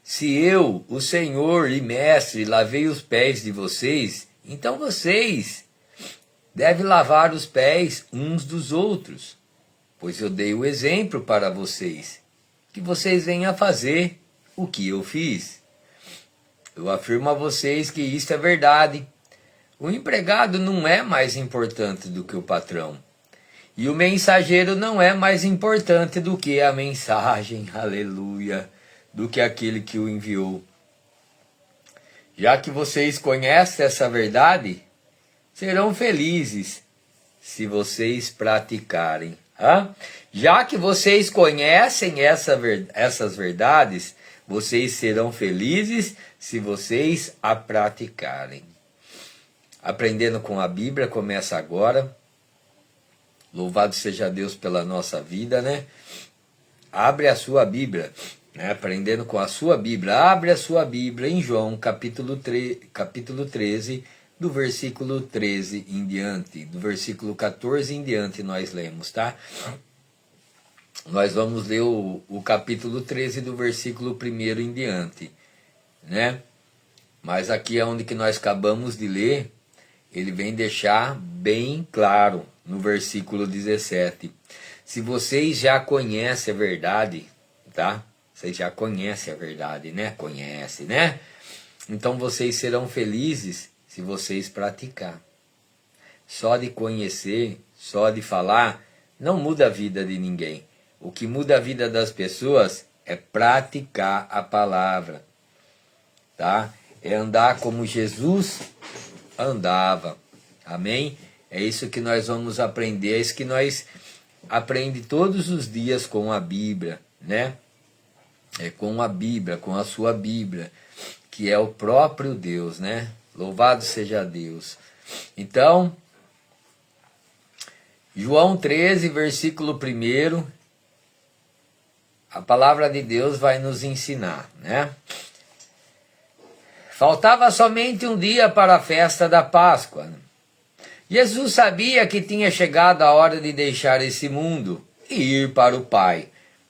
Se eu, o Senhor e Mestre, lavei os pés de vocês, então vocês devem lavar os pés uns dos outros, pois eu dei o exemplo para vocês, que vocês venham a fazer o que eu fiz. Eu afirmo a vocês que isto é verdade. O empregado não é mais importante do que o patrão. E o mensageiro não é mais importante do que a mensagem, aleluia, do que aquele que o enviou. Já que vocês conhecem essa verdade, serão felizes se vocês praticarem. Já que vocês conhecem essas verdades, vocês serão felizes se vocês a praticarem. Aprendendo com a Bíblia começa agora. Louvado seja Deus pela nossa vida, né? Abre a sua Bíblia, né? Aprendendo com a sua Bíblia. Abre a sua Bíblia em João, capítulo 13, do versículo 13 em diante. Do versículo 14 em diante nós lemos, tá? Nós vamos ler o capítulo 13 do versículo 1 em diante, né? Mas aqui é onde que nós acabamos de ler, ele vem deixar bem claro no versículo 17. Se vocês já conhecem a verdade, tá? Vocês já conhecem a verdade, né? Conhecem, né? Então vocês serão felizes se vocês praticar. Só de conhecer, só de falar, não muda a vida de ninguém. O que muda a vida das pessoas é praticar a palavra, tá? É andar como Jesus andava, amém? É isso que nós vamos aprender, é isso que nós aprendemos todos os dias com a Bíblia, né? É com a Bíblia, com a sua Bíblia, que é o próprio Deus, né? Louvado seja Deus. Então, João 13, versículo 1, a palavra de Deus vai nos ensinar, né? Faltava somente um dia para a festa da Páscoa. Jesus sabia que tinha chegado a hora de deixar esse mundo e ir para o Pai,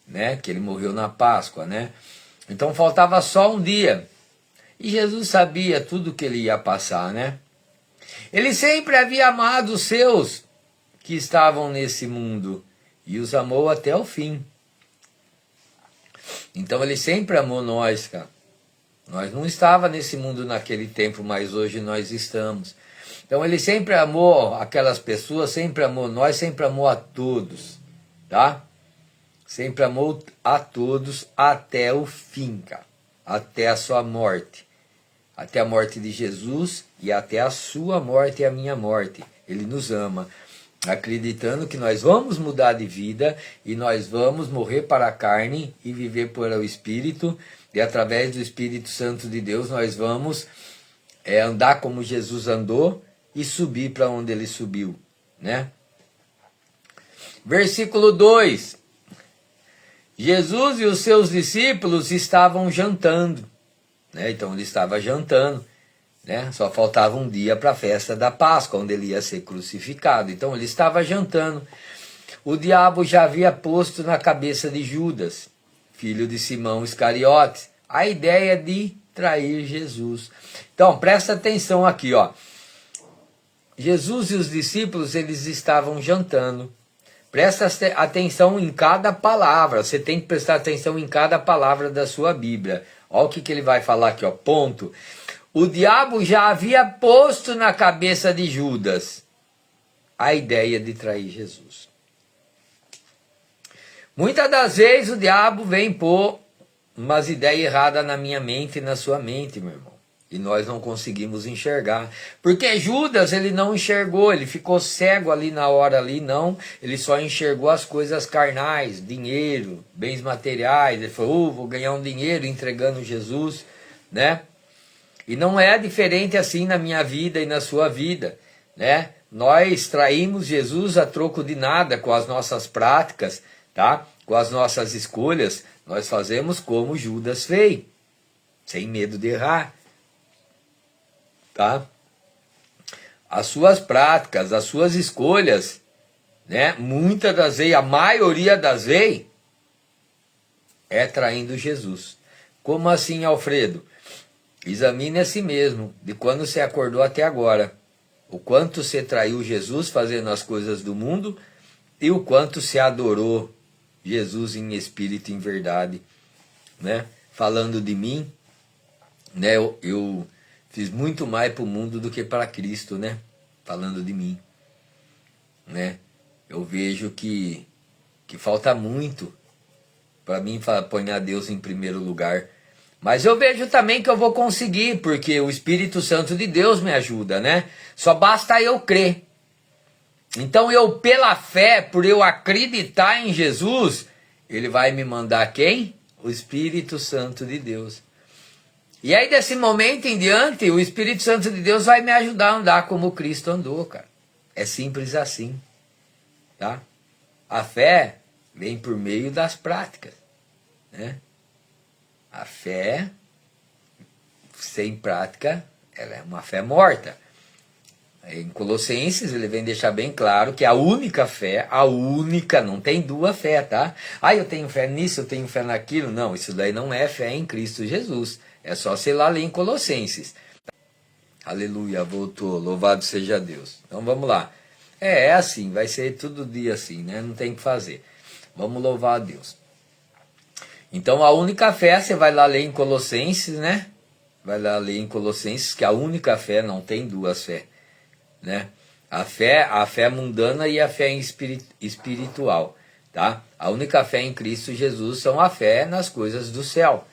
né? Que ele morreu na Páscoa, né? Então faltava só um dia. E Jesus sabia tudo que ele ia passar, né? Ele sempre havia amado os seus que estavam nesse mundo e os amou até o fim. Então ele sempre amou nós, cara. Nós não estávamos nesse mundo naquele tempo, mas hoje nós estamos. Então ele sempre amou aquelas pessoas, sempre amou nós, sempre amou a todos, tá? Sempre amou a todos até o fim, cara. Até a sua morte. Até a morte de Jesus e até a sua morte e a minha morte. Ele nos ama, acreditando que nós vamos mudar de vida e nós vamos morrer para a carne e viver para o Espírito. E através do Espírito Santo de Deus nós vamos andar como Jesus andou e subir para onde ele subiu, né? Versículo 2. Jesus e os seus discípulos estavam jantando, né? Então ele estava jantando, né? Só faltava um dia para a festa da Páscoa, onde ele ia ser crucificado. Então ele estava jantando. O diabo já havia posto na cabeça de Judas, filho de Simão Iscariotes, a ideia de trair Jesus. Então, presta atenção aqui, ó. Jesus e os discípulos, eles estavam jantando. Presta atenção em cada palavra. Você tem que prestar atenção em cada palavra da sua Bíblia. Olha o que ele vai falar aqui, ó. Ponto. O diabo já havia posto na cabeça de Judas a ideia de trair Jesus. Muitas das vezes o diabo vem pôr umas ideias erradas na minha mente e na sua mente, meu irmão. E nós não conseguimos enxergar. Porque Judas, ele não enxergou, ele ficou cego ali na hora ali, não. Ele só enxergou as coisas carnais, dinheiro, bens materiais. Ele falou, vou ganhar um dinheiro entregando Jesus, né? E não é diferente assim na minha vida e na sua vida, né? Nós traímos Jesus a troco de nada com as nossas práticas, tá? Com as nossas escolhas, nós fazemos como Judas fez, sem medo de errar, tá? As suas práticas, as suas escolhas, né? Muitas das vezes, a maioria das vezes, é traindo Jesus. Como assim, Alfredo? Examine a si mesmo, de quando você acordou até agora. O quanto você traiu Jesus fazendo as coisas do mundo e o quanto você adorou Jesus em espírito e em verdade, né? Falando de mim, né? Eu fiz muito mais para o mundo do que para Cristo, né? Falando de mim, né? Eu vejo que falta muito para mim pôr a Deus em primeiro lugar. Mas eu vejo também que eu vou conseguir, porque o Espírito Santo de Deus me ajuda, né? Só basta eu crer. Então eu, pela fé, por eu acreditar em Jesus, ele vai me mandar quem? O Espírito Santo de Deus. E aí desse momento em diante, o Espírito Santo de Deus vai me ajudar a andar como Cristo andou, cara. É simples assim, tá? A fé vem por meio das práticas, né? A fé sem prática, ela é uma fé morta. Em Colossenses ele vem deixar bem claro que a única fé, não tem duas fé, tá? Ah, eu tenho fé nisso, eu tenho fé naquilo. Não, isso daí não é fé em Cristo Jesus. É só você lá ler em Colossenses. Aleluia, voltou, louvado seja Deus. Então vamos lá. É assim, vai ser todo dia assim, né? Não tem o que fazer. Vamos louvar a Deus. Então a única fé, você vai lá ler em Colossenses, né? Vai lá ler em Colossenses que a única fé, não tem duas fé, né? A fé mundana e a fé espiritual, tá? A única fé em Cristo Jesus são a fé nas coisas do céu,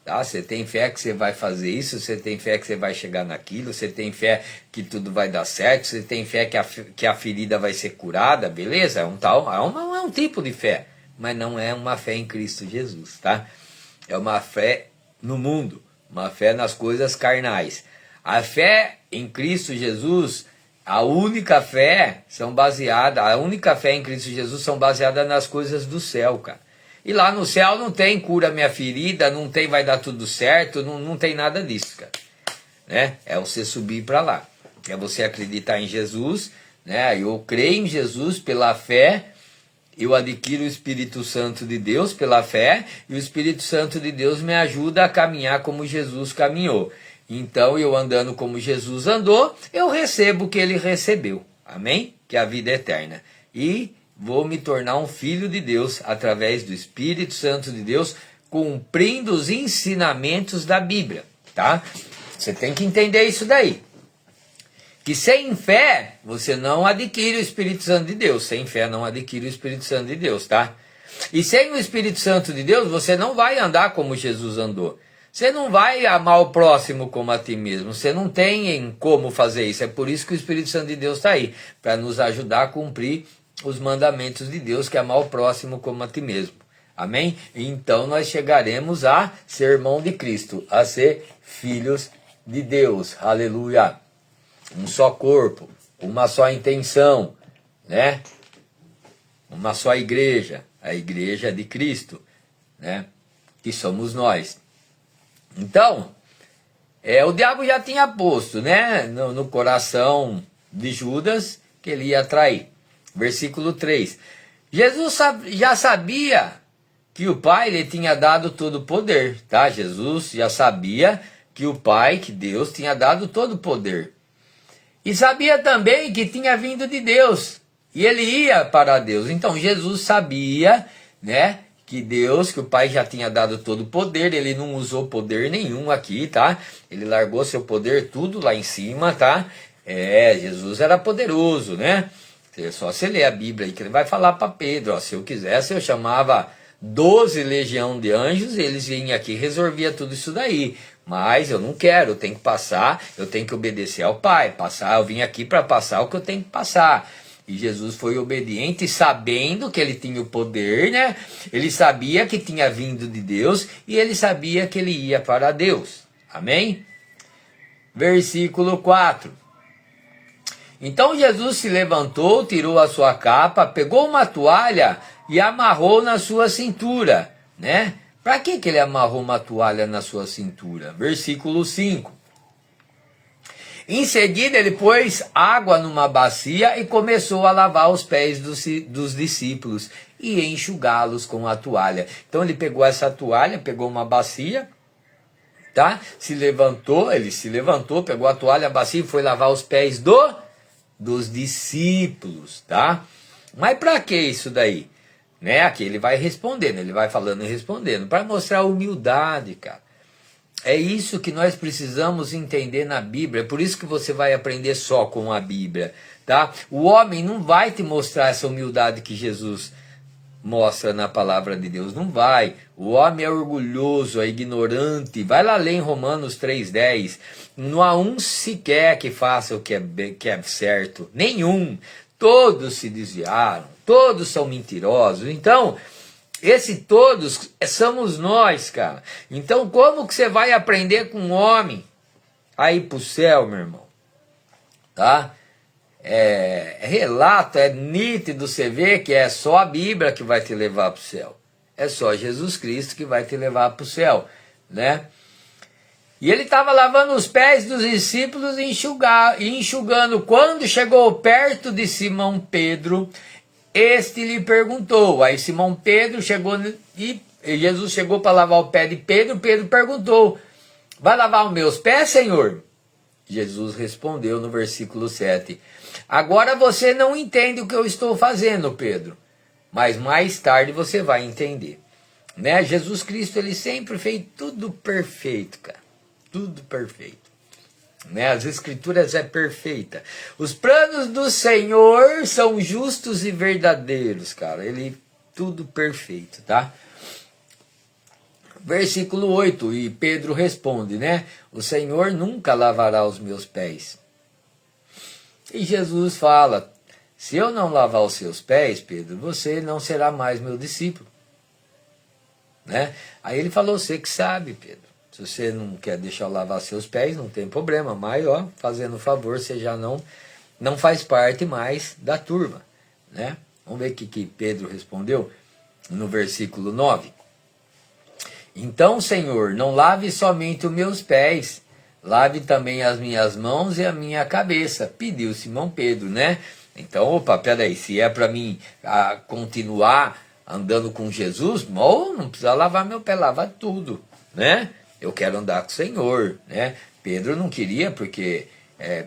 tá? Você tem fé que você vai fazer isso, você tem fé que você vai chegar naquilo, você tem fé que tudo vai dar certo, você tem fé que a ferida vai ser curada, beleza? É um tipo de fé, mas não é uma fé em Cristo Jesus, tá? É uma fé no mundo, uma fé nas coisas carnais. A fé em Cristo Jesus, a única fé em Cristo Jesus são baseadas nas coisas do céu, cara. E lá no céu não tem cura minha ferida, não tem vai dar tudo certo, não tem nada disso, cara. Né? É você subir para lá. É você acreditar em Jesus, né? Eu creio em Jesus pela fé, eu adquiro o Espírito Santo de Deus pela fé, e o Espírito Santo de Deus me ajuda a caminhar como Jesus caminhou. Então, eu andando como Jesus andou, eu recebo o que ele recebeu. Amém? Que é a vida eterna. E vou me tornar um filho de Deus através do Espírito Santo de Deus, cumprindo os ensinamentos da Bíblia, tá? Você tem que entender isso daí. Que sem fé, você não adquire o Espírito Santo de Deus. Sem fé, não adquire o Espírito Santo de Deus, tá? E sem o Espírito Santo de Deus, você não vai andar como Jesus andou. Você não vai amar o próximo como a ti mesmo. Você não tem como fazer isso. É por isso que o Espírito Santo de Deus está aí. Para nos ajudar a cumprir os mandamentos de Deus, que é amar o próximo como a ti mesmo. Amém? Então nós chegaremos a ser irmão de Cristo. A ser filhos de Deus. Aleluia. Um só corpo. Uma só intenção. Né? Uma só igreja. A igreja de Cristo. Né? Que somos nós. Então, o diabo já tinha posto, né, no coração de Judas que ele ia trair. Versículo 3. Jesus já sabia que o Pai lhe tinha dado todo o poder, tá? Jesus já sabia que o Pai, que Deus, tinha dado todo o poder. E sabia também que tinha vindo de Deus. E ele ia para Deus. Então, Jesus sabia, né, que o Pai já tinha dado todo o poder, ele não usou poder nenhum aqui, tá? Ele largou seu poder tudo lá em cima, tá? Jesus era poderoso, né? É só você ler a Bíblia aí que ele vai falar para Pedro, ó, se eu quisesse eu chamava 12 legião de anjos, eles vinham aqui e resolvia tudo isso daí. Mas eu não quero, eu tenho que passar, eu tenho que obedecer ao Pai, eu vim aqui para passar o que eu tenho que passar. E Jesus foi obediente, sabendo que ele tinha o poder, né? Ele sabia que tinha vindo de Deus e ele sabia que ele ia para Deus. Amém? Versículo 4. Então Jesus se levantou, tirou a sua capa, pegou uma toalha e amarrou na sua cintura, né? Para que ele amarrou uma toalha na sua cintura? Versículo 5. Em seguida ele pôs água numa bacia e começou a lavar os pés dos discípulos e enxugá-los com a toalha. Então ele pegou essa toalha, pegou uma bacia, tá? Ele se levantou, pegou a toalha, a bacia e foi lavar os pés dos discípulos, tá? Mas para que isso daí? Né? Aqui ele vai respondendo, ele vai falando e respondendo, para mostrar humildade, cara. É isso que nós precisamos entender na Bíblia. É por isso que você vai aprender só com a Bíblia, tá? O homem não vai te mostrar essa humildade que Jesus mostra na palavra de Deus, não vai. O homem é orgulhoso, é ignorante. Vai lá ler em Romanos 3,10. Não há um sequer que faça o que é certo. Nenhum. Todos se desviaram. Todos são mentirosos. Então, esse todos somos nós, cara. Então, como que você vai aprender com um homem a ir para o céu, meu irmão? Tá? Relato, é nítido você vê que é só a Bíblia que vai te levar para o céu. É só Jesus Cristo que vai te levar para o céu, né? E ele estava lavando os pés dos discípulos e enxugando. Quando chegou perto de Simão Pedro, este lhe perguntou. Aí Simão Pedro chegou e Jesus chegou para lavar o pé de Pedro. Pedro perguntou: vai lavar os meus pés, Senhor? Jesus respondeu no versículo 7. Agora você não entende o que eu estou fazendo, Pedro, mas mais tarde você vai entender. Né? Jesus Cristo, ele sempre fez tudo perfeito, cara. Tudo perfeito. Né? As escrituras é perfeita. Os planos do Senhor são justos e verdadeiros, cara. Ele tudo perfeito, tá? Versículo 8, e Pedro responde, né? O Senhor nunca lavará os meus pés. E Jesus fala: se eu não lavar os seus pés, Pedro, você não será mais meu discípulo. Né? Aí ele falou: você que sabe, Pedro. Se você não quer deixar eu lavar seus pés, não tem problema. Mas, ó, fazendo favor, você já não faz parte mais da turma. Né? Vamos ver o que Pedro respondeu no versículo 9. Então, Senhor, não lave somente os meus pés, lave também as minhas mãos e a minha cabeça, pediu Simão Pedro, né? Então, opa, peraí, se é para mim continuar andando com Jesus, não precisa lavar meu pé, lava tudo, né? Eu quero andar com o Senhor, né? Pedro não queria, porque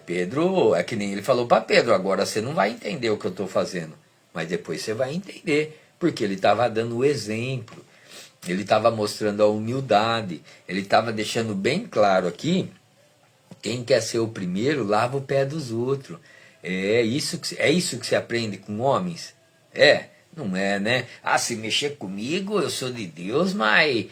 Pedro, é que nem ele falou para Pedro: agora você não vai entender o que eu estou fazendo, mas depois você vai entender, porque ele estava dando o exemplo. Ele estava mostrando a humildade. Ele estava deixando bem claro aqui: quem quer ser o primeiro, lava o pé dos outros. É isso que se aprende com homens? Não é, né? Se mexer comigo, eu sou de Deus, mas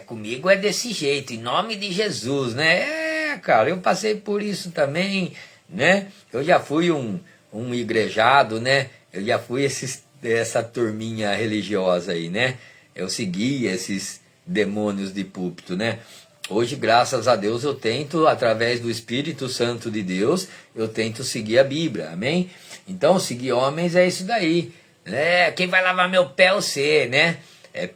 comigo é desse jeito, em nome de Jesus, né? Cara, eu passei por isso também, né? Eu já fui um igrejado, né? Eu já fui essa turminha religiosa aí, né? Eu segui esses demônios de púlpito, né? Hoje, graças a Deus, eu tento, através do Espírito Santo de Deus, eu tento seguir a Bíblia, amém? Então, seguir homens é isso daí, né? Quem vai lavar meu pé é você, né?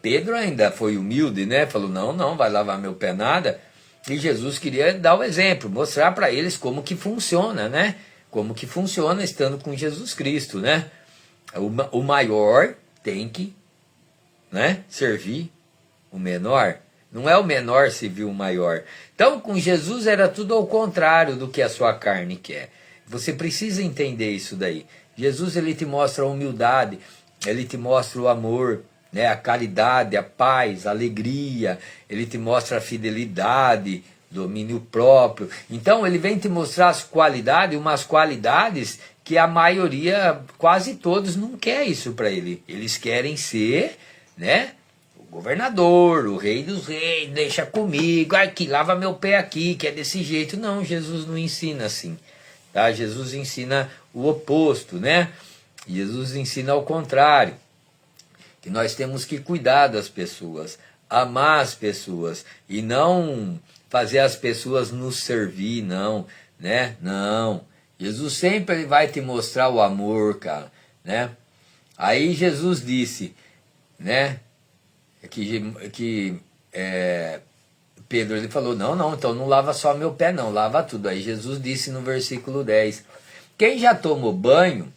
Pedro ainda foi humilde, né? Falou: não vai lavar meu pé nada. E Jesus queria dar o exemplo, mostrar para eles como que funciona, né? Como que funciona estando com Jesus Cristo, né? O maior tem que, né, servir o menor. Não é o menor servir o maior. Então, com Jesus era tudo ao contrário do que a sua carne quer. Você precisa entender isso daí. Jesus, ele te mostra a humildade, ele te mostra o amor, né, a caridade, a paz, a alegria, ele te mostra a fidelidade, domínio próprio. Então, ele vem te mostrar as qualidades, umas qualidades que a maioria, quase todos, não quer isso para ele. Eles querem ser, né, o governador, o rei dos reis, deixa comigo, aqui, lava meu pé aqui, que é desse jeito. Não, Jesus não ensina assim, tá? Jesus ensina o oposto, né? Jesus ensina ao contrário, que nós temos que cuidar das pessoas, amar as pessoas, e não fazer as pessoas nos servir, não, né? Não, Jesus sempre vai te mostrar o amor, cara, né? Aí Jesus disse, né, Pedro, ele falou: não, então não lava só meu pé não, lava tudo. Aí Jesus disse no versículo 10, quem já tomou banho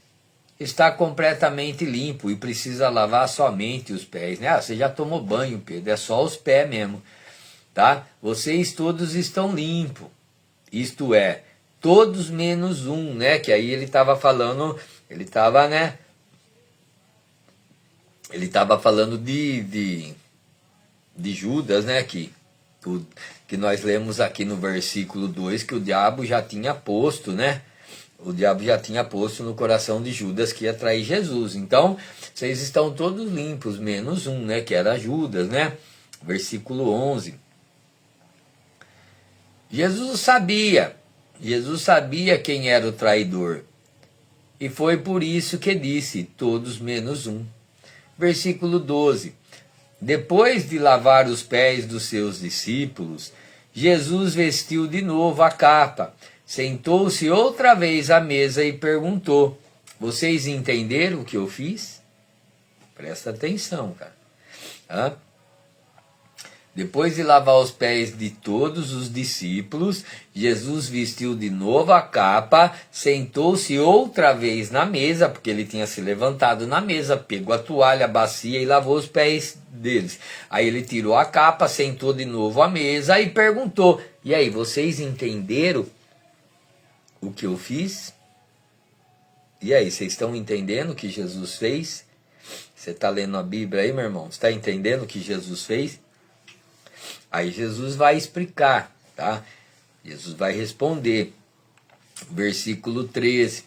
está completamente limpo e precisa lavar somente os pés, né? Você já tomou banho, Pedro, é só os pés mesmo. tá? Vocês todos estão limpos. Isto é, todos menos um, né? Que aí ele estava falando, ele estava, né? Ele estava falando de Judas, né? Que nós lemos aqui no versículo 2 que o diabo já tinha posto, né? O diabo já tinha posto no coração de Judas que ia trair Jesus. Então, vocês estão todos limpos, menos um, né? Que era Judas, né? Versículo 11. Jesus sabia quem era o traidor. E foi por isso que disse, todos menos um. Versículo 12. Depois de lavar os pés dos seus discípulos, Jesus vestiu de novo a capa, sentou-se outra vez à mesa e perguntou, vocês entenderam o que eu fiz? Presta atenção, cara. Hã? Depois de lavar os pés de todos os discípulos, Jesus vestiu de novo a capa, sentou-se outra vez na mesa, porque ele tinha se levantado na mesa, pegou a toalha, a bacia e lavou os pés deles. Aí ele tirou a capa, sentou de novo à mesa e perguntou, e aí, vocês entenderam o que eu fiz? E aí, vocês estão entendendo o que Jesus fez? Você está lendo a Bíblia aí, meu irmão? Você está entendendo o que Jesus fez? Aí Jesus vai explicar, tá? Jesus vai responder. Versículo 13.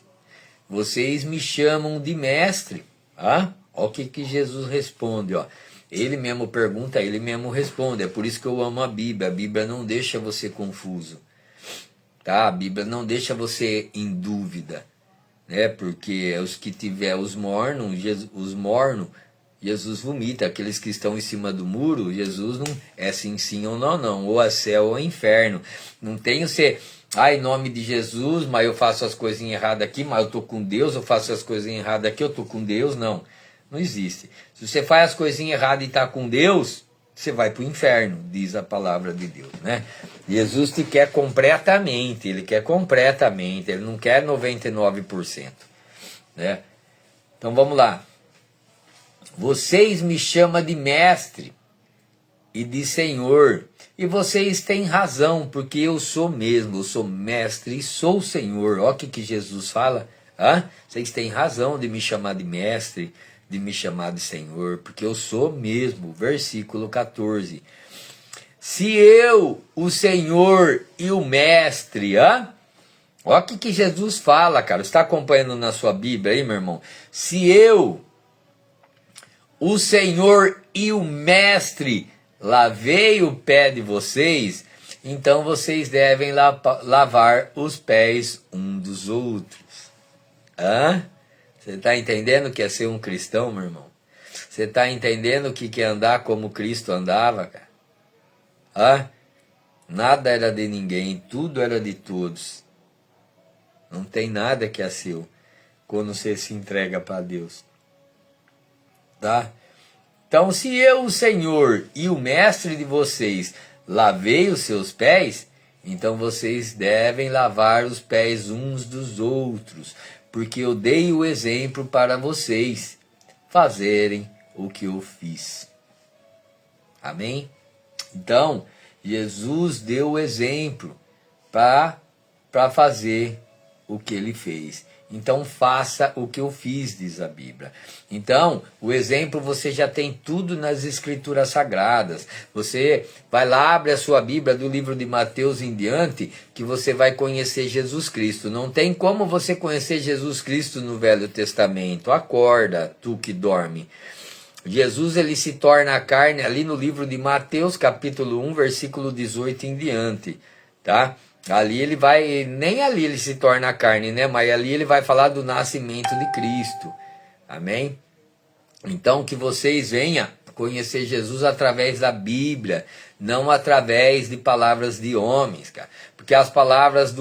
Vocês me chamam de mestre. Olha o que Jesus responde, ó. Ele mesmo pergunta, ele mesmo responde. É por isso que eu amo a Bíblia. A Bíblia não deixa você confuso. Tá? A Bíblia não deixa você em dúvida. Né? Porque os que tiver os mornos, Jesus vomita. Aqueles que estão em cima do muro, Jesus não é sim ou não, ou a céu ou inferno. Não tem você, em nome de Jesus, mas eu faço as coisas erradas aqui, mas eu estou com Deus, eu faço as coisas erradas aqui, eu estou com Deus. Não existe. Se você faz as coisinhas erradas e está com Deus, você vai para o inferno, diz a palavra de Deus, né? Jesus te quer completamente, ele quer completamente, ele não quer 99%, né? Então vamos lá. Vocês me chamam de mestre e de senhor, e vocês têm razão, porque eu sou mesmo, eu sou mestre e sou senhor. Olha o que Jesus fala. Vocês têm razão de me chamar de mestre, de me chamar de senhor, porque eu sou mesmo. Versículo 14. Se eu, o senhor e o mestre, olha o que Jesus fala, cara. Você está acompanhando na sua Bíblia aí, meu irmão? Se eu, o Senhor e o Mestre, lavei o pé de vocês, então vocês devem lavar os pés um dos outros. Você está entendendo o que é ser um cristão, meu irmão? Você está entendendo o que é andar como Cristo andava, cara? Nada era de ninguém, tudo era de todos. Não tem nada que é seu quando você se entrega para Deus. Tá? Então, se eu, o Senhor e o mestre de vocês, lavei os seus pés, então vocês devem lavar os pés uns dos outros, porque eu dei o exemplo para vocês fazerem o que eu fiz. Amém? Então, Jesus deu o exemplo para fazer o que ele fez. Então faça o que eu fiz, diz a Bíblia. Então, o exemplo você já tem tudo nas Escrituras Sagradas. Você vai lá, abre a sua Bíblia do livro de Mateus em diante, que você vai conhecer Jesus Cristo. Não tem como você conhecer Jesus Cristo no Velho Testamento. Acorda, tu que dorme. Jesus ele se torna carne ali no livro de Mateus, capítulo 1, versículo 18 em diante, tá? Ali ele vai, nem ali ele se torna carne, né? Mas ali ele vai falar do nascimento de Cristo. Amém? Então que vocês venham conhecer Jesus através da Bíblia, não através de palavras de homens, cara. Porque as palavras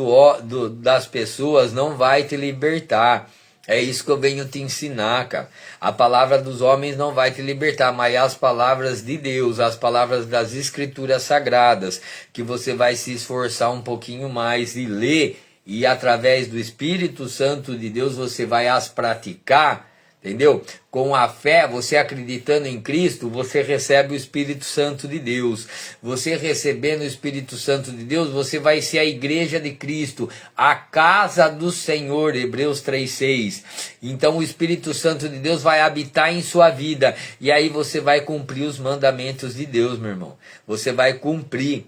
das pessoas não vai te libertar. É isso que eu venho te ensinar, cara. A palavra dos homens não vai te libertar, mas as palavras de Deus, as palavras das Escrituras Sagradas, que você vai se esforçar um pouquinho mais e ler, e através do Espírito Santo de Deus você vai as praticar, Entendeu? Com a fé, você acreditando em Cristo, você recebe o Espírito Santo de Deus. Você recebendo o Espírito Santo de Deus, você vai ser a igreja de Cristo, a casa do Senhor, Hebreus 3:6. Então o Espírito Santo de Deus vai habitar em sua vida, e aí você vai cumprir os mandamentos de Deus, meu irmão. Você vai cumprir.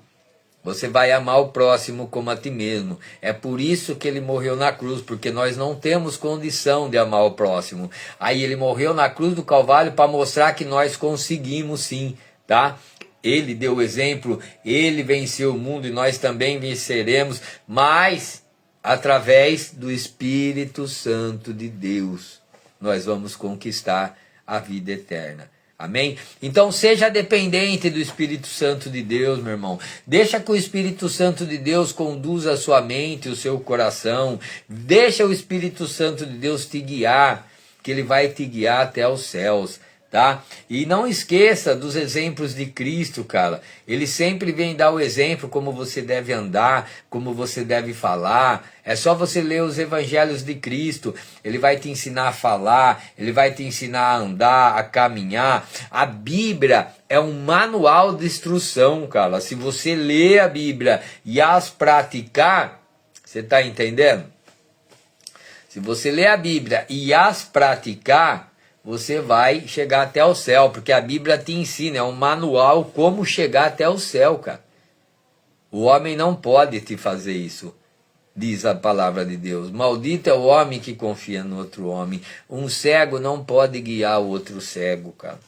Você vai amar o próximo como a ti mesmo. É por isso que ele morreu na cruz, porque nós não temos condição de amar o próximo. Aí ele morreu na cruz do Calvário para mostrar que nós conseguimos sim, tá? Ele deu o exemplo, ele venceu o mundo e nós também venceremos, mas através do Espírito Santo de Deus, nós vamos conquistar a vida eterna. Amém? Então seja dependente do Espírito Santo de Deus, meu irmão. Deixa que o Espírito Santo de Deus conduza a sua mente, o seu coração. Deixa o Espírito Santo de Deus te guiar, que ele vai te guiar até os céus, tá? E não esqueça dos exemplos de Cristo, cara. Ele sempre vem dar o exemplo como você deve andar, como você deve falar. É só você ler os evangelhos de Cristo. Ele vai te ensinar a falar, ele vai te ensinar a andar, a caminhar. A Bíblia é um manual de instrução, cara. Se você ler a Bíblia e as praticar, você está entendendo? Se você ler a Bíblia e as praticar, você vai chegar até o céu, porque a Bíblia te ensina, é um manual como chegar até o céu, cara. O homem não pode te fazer isso, diz a palavra de Deus. Maldito é o homem que confia no outro homem. Um cego não pode guiar o outro cego, cara.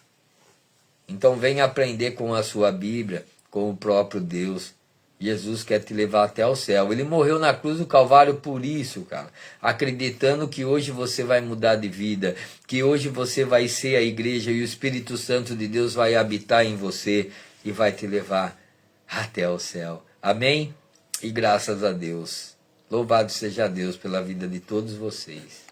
Então vem aprender com a sua Bíblia, com o próprio Deus. Jesus quer te levar até o céu. Ele morreu na cruz do Calvário por isso, cara. Acreditando que hoje você vai mudar de vida, que hoje você vai ser a igreja e o Espírito Santo de Deus vai habitar em você e vai te levar até o céu. Amém? E graças a Deus. Louvado seja Deus pela vida de todos vocês.